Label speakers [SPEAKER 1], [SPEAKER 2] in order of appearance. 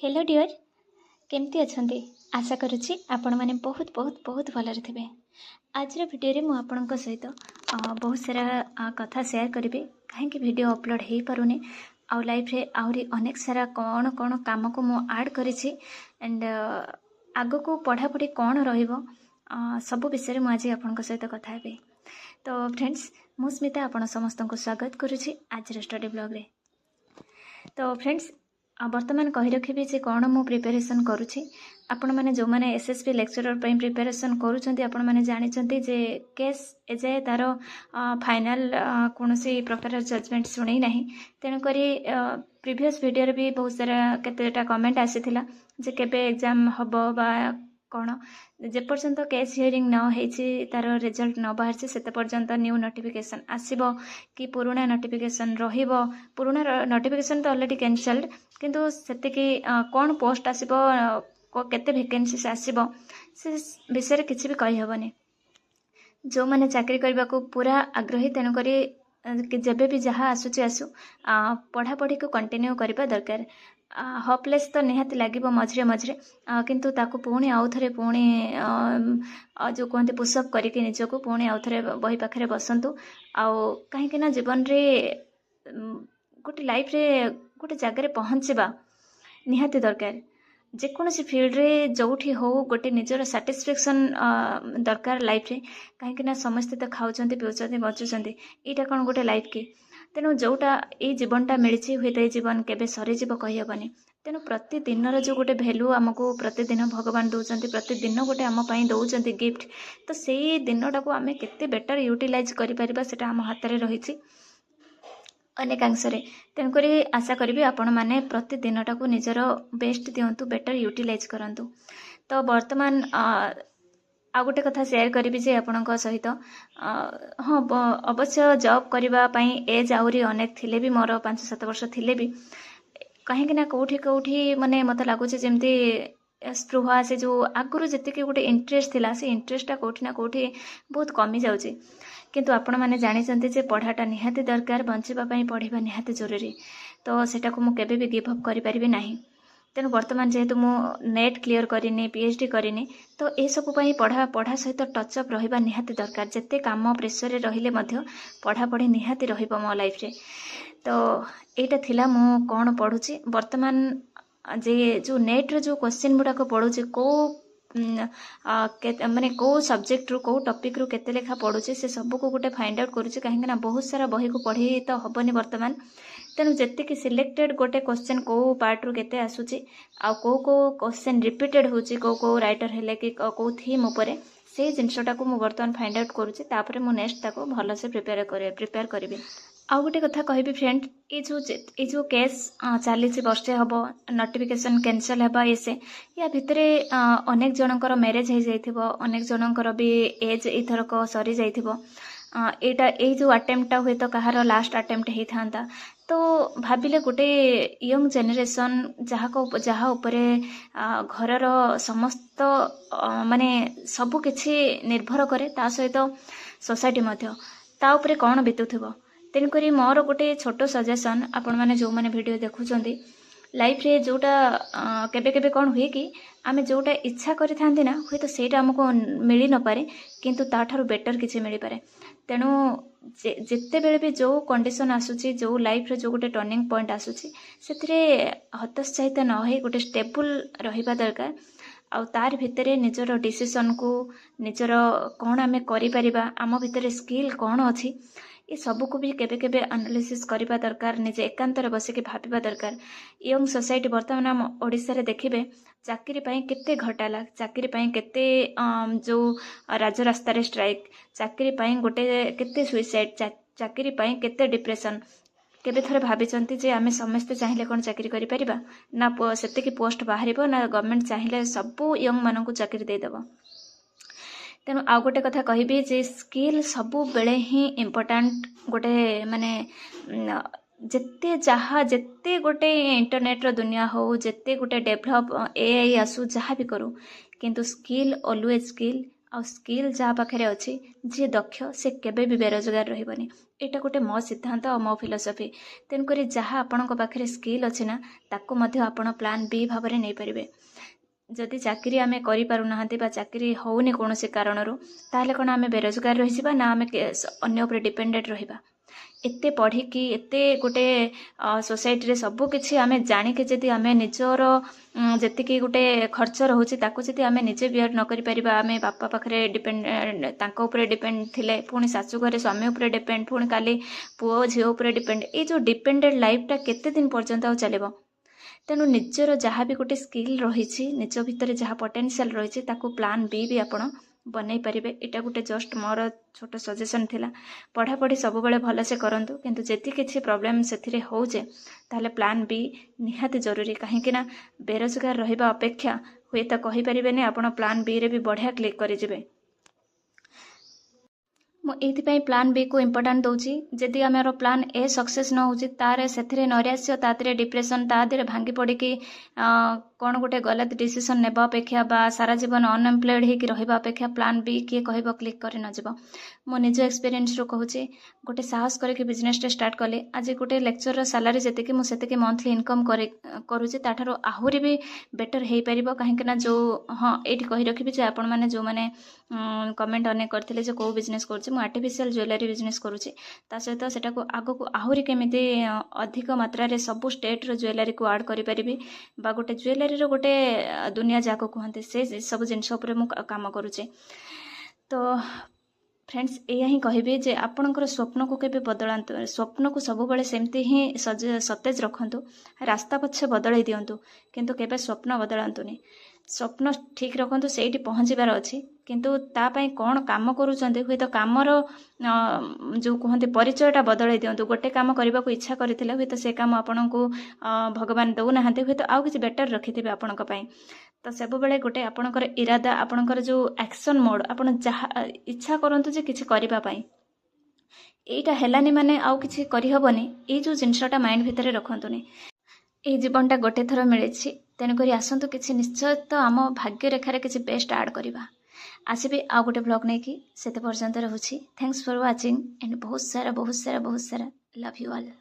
[SPEAKER 1] Hello dear केमती अच्छे आशा करुच्ची आपण मैंने बहुत बहुत बहुत भलरे थे। आज भिडियो मु आपणों सहित बहुत सारा कथा शेयर करी कहीं वीडियो अपलोड हो पारुनी आउ लाइफ रे आहरी अनेक सारा कौन कौन काम को मु ऐड करी एंड आग को पढ़ापढ़ी कौन रहिबो सब विषय में आज आपन सहित कथा हेबे। तो फ्रेंड्स मु स्मिता आपण समस्त को स्वागत करुच्ची आज स्टडी ब्लॉग रे। तो फ्रेंड्स वर्तमान कही रखी जे कौन मु प्रिपेरेसन करुच्ची आपण मैंने जो मैंने एसएसपी लेक्चरर पर प्रिपेरेसन करुँच आपण मैंने जानते जे केस एजाए तार फाइनाल कौन प्रकार जजमेंट शुणी ना तेणुक प्रीवियस वीडियो भी बहुत सारा केतेटा कमेंट आसीथिला जे केबे एग्जाम हबो बा कौन जेपर्यंत केस हियरिंग न होती तार रिजल्ट न बाहर से पर्यंत न्यू नोटिफिकेशन आसीबो कि पुराना नोटिफिकेशन रहिबो। पुराना नोटिफिकेशन तो ऑलरेडी कैंसल्ड किंतु सेतिकी कौन पोस्ट आसीबो केते वैकेंसी आसीबो से विषय किसी भी कही हबनी। जो मैंने चाकरी करने को पूरा आग्रही तेणुक जब भी जहाँ आसूची आसू पढ़ापढ़ी को कंटिन्यू करने दरकार। होपलेस तो निहाती लगे मझे मझे किंतु ताकू पुणी आउ थे पुणी जो कहते पुशअप करके निजको पुणी आउ थे बही पाखे बसतु आउ कहीं जीवन रे गोटे लाइफ रे गोटे जगार पहुँचवा निहाती दरकार। जेकोसी फील्ड रे जोठी हो गोटे निजर साटिस्फैक्शन दरकार लाइफ रे कहीं समस्ते तो खाऊँ पीऊँ बचुंट यहाँ कौन गोटे लाइफ की तेणु जोटा ये जीवनटा मिली हुए तो जीवन केबे सरीजीव कहीहबनी। तेणु प्रतिदिन जो गोटे भैल्यू आमको प्रतिदिन भगवान दौरान प्रतिदिन गोटे आम दौरान गिफ्ट तो से दिनटा को आम केते बेटर यूटिलाइज करें आम हाथ में रही अनेकांश। तेणुक आशा करी आपण मैंने प्रतिदिनटा को निजर बेस्ट दिंतु बेटर यूटिलाइज करंतु। तो वर्तमान आ गोटे कथा शेयर करी जे आपण सहित हाँ अवश्य जॉब करने एज आहरी अनेक थिले भी मोर 5-7 वर्ष थिले भी कहीं कौटी कौटी माने मत लगुच जमती स्पृहा से जो आगुरी जी गोटे इंटरेस्ट थिला से इंटरेस्टा कौटी ना कौटी बहुत कमी जाउची। किंतु आपण मैंने जानी जे पढ़ाटा निहाती दरकार बंचापी पढ़ा निहाती जरूरी तो सेटा को मु केबे भी गिव अप करि परिबि नाही। तेणु वर्तमान जेहेतु मु नेट क्लियर करनी पीएचडी करनी तो ये सब पढ़ा सहित टचअप रहिबा निहाती दरकार। जेते काम प्रेसर रहिले मध्य पढ़ापढ़ी निहाती रहिबो मो लाइफ रे। तो एटा थिला मु कौन पढ़ुची वर्तमान जे जो नेट रे जो क्वेश्चन गुड़ाक पढ़ुची को माने को सब्जेक्ट रू को टॉपिक रू केते लेखा पढ़ुची से सब को गोटे फाइंड आउट करुची कहीं बहुत सारा बही को पढ़ी तो हबनी वर्तमान। तेणु जी सिलेक्टेड गोटे क्वेश्चन को पार्ट रू केते आसुची आ को क्वेश्चन रिपीटेड होची को राइटर हेले कि को थीम उपरे से जिनसटा को मु वर्तमान फाइंड आउट करुची तापर मु नेक्स्ट ताको भल से प्रिपेयर करिवे। आउ गोटे कथा कहबी फ्रेंड ये जो केस चली वर्षे हम नोटिफिकेशन कैंसल हेबा ये या भितर अनेक जनकर मैरेज हो जाइथिबो अनेक जनकर भी एज इथरक सरी जाइथिबो एटा ए जो अटेम्प्टा हुए तो कहार लास्ट अटेम्प्ट होता था तो भाविले गोटे यंग जेनेरेशन जहाँ उपरे घरर समस्त माने सबु किछि निर्भर करे ता सहित सोसाइटी मध्य ता उपरे कौन बीतुथिबो। तेणुक मोर गोटे छोट सजेसन आपण मैंने जो मैंने वीडियो देखुंट लाइफ रे जोटा केबे केबे कौन हुए कि आम जोटा इच्छा करि थांती ना हुए तो सेटा हमको मिली न पारे किंतु ताठारु बेटर किछि मिली पारे। तेणु जिते बेले भी जो कंडीशन आसुची जो लाइफ रे जो गोटे टर्निंग पॉइंट आसुची सेथिरे हतोत्साहित न होई गोटे स्टेबल रहिबा दरकार आउ तार भितरे निजर डिसीजन को निजर कौन आम करि परिबा आम भितरे स्किल कौन अच्छी ये सबू को भी केबे केबे एनालिसिस करबा दरकार निजे एकांतर बसिके भाबिबा दरकार। यंग सोसाइटी वर्तमान आम ओडिसा रे देखिबे चाकरी पई केते घटाला चाकरी पई केते जो राजरास्ता रे स्ट्राइक चाकरी पई गोटे केते सुइसाइड चाकरी पई केते डिप्रेशन केबे थरे भाबिचंती जे आमे समस्ते चाहिले कोन चाकरी करि परिबा ना सेते की पोस्ट बाहरिबो ना गवर्नमेंट चाहिले सबु यंग मानकु चाकरी दे देबो। तेणु आउ गोटे कथा कहबी जे स्किल सबु बेले ही इम्पोर्टाट गोटे माने जेते जहाँ जेते गोटे इंटरनेट रो दुनिया हो जेते गोटे डेभलप एआई आसू जहाँ भी करूँ किंतु स्किल ऑलवेज स्किल आ स्किल जहाँ पाखे अच्छी जी दक्ष से केबे भी बेरोजगार रहिबनी। एटा गोटे मो सिद्धांत और मो फिलोसफी। तेणुक जहाँ आपण पाखे स्किल अच्छी ना ताकू मध्य आपण प्लान बी भाव में नहीं पारे। जदि चाकरी आम कर चाकरी होनी कौन कारणरू ताहले कौन आम बेरोजगार रही ना आम अन्य डिपेंडेंट रहिबा। एते पढ़िकी एते गोटे सोसाइटी रे सब किछि आमे जानिके जदि आमे निजर जेतिकी गोटे खर्च रोचे ताकू जदि आमे निजे बियर न करि परिबा आमे बापा पाखरे डिपेंड तांको ऊपर डिपेंड थिले पुणी शाशु घरे स्वामी ऊपर डिपेंड पुणी काली पुओ झियो ऊपर डिपेंड ए जो डिपेंडेंट लाइफटा केते दिन पर्यंत आ चलेबो। तेणु निजर जहाँ भी गोटे स्किल रही निज भितर जहाँ पोटेंशियल रही ताकू प्लान बी भी आपण बनई पारे। यहाँ गोटे जस्ट मोर छोट सजेसन थिला। पढ़ापढ़ी सब बेले भलसे करंतु किंतु जदि किसी प्रॉब्लम से होचे ताहले प्लान बी निहाती जरूरी। कहीं बेरोजगार रहिबा अपेक्षा हुए तो कहि परिबेनी आपण प्लान बी रे भी बढ़िया क्लिक करिजिबे। मुझे प्लान बी को इम्पोर्टाट दूसरी। जदि आम प्लान ए सक्सेस न हो तारे से नैराश्य तादे डिप्रेशन तादे भांगी पड़ी कौन गोटे गलत डिसीजन नेबा अपेक्षा बा सारा जीवन अनएम्प्लॉयड होकर रहिबा अपेक्षा प्लान बी किए कहब क्लिक कर न जीव। मो निज एक्सपीरियंस रू कहूँ गोटे साहस करके बिजनेस स्टार्ट कले आज गोटे लेक्चर सैलरी जी मुझे मंथली इनकम करुँचे ताठारू आहुरी भी बेटर हो पार। कहीं जो हाँ ये कही रखी जे आपण मैंने जो मैंने कमेंट अनेक करते जो कौ बिजनेस कर आर्टिफिशियल ज्वेलरी बिजनेस करुँची ता सहित सेटा को आगो को आहुरी केमिति अधिक मात्रा रे सब स्टेट रो ज्वेलरी को ऐड करि परिबी बा गोटे ज्वेलरी रो गोटे दुनिया जाको कहते से सब जिनस उपरे मु काम करुचे। तो फ्रेंड्स या ही कहबी जे आपणकर स्वप्न को केबे बदलांतु। स्वप्न को सब बेले सेमती ही सतेज रखंतु। रास्ता पछे बदलाई दियंतु किंतु केबे स्वप्न बदलांतुनी। स्वप्न ठीक रखंतु सेठी पहुँचबार अच्छी किंतु तापाई कौन काम करुँच हुए तो कामर जो कहते परिचयटा बदलाई दियंतु। गोटे काम करने को इच्छा करते हुए तो से काम आपण को भगवान दौना हुए तो आउ किसी बेटर रखिथे आपण तो सब बेले गोटे आपणकर इरादा आपणकर जो एक्शन मोड आपण जहाँ इच्छा करंतु जे किछि करिबा पाई एटा हेलानी माने आउ किछि करि हबनी। ए जो जिनसटा माइंड भितरे रखंतुनी। ए जीवनटा गोटे थर मिली तेणुक आसतु किसी निश्चय तो आम भाग्य रेखार किसी बेस्ट ऐड करवा। आसबि आउ गोटे ब्लॉग नहीं कि से पर्यंत रोचे। थैंक्स फॉर वाचिंग एंड बहुत सारा लव यू ऑल।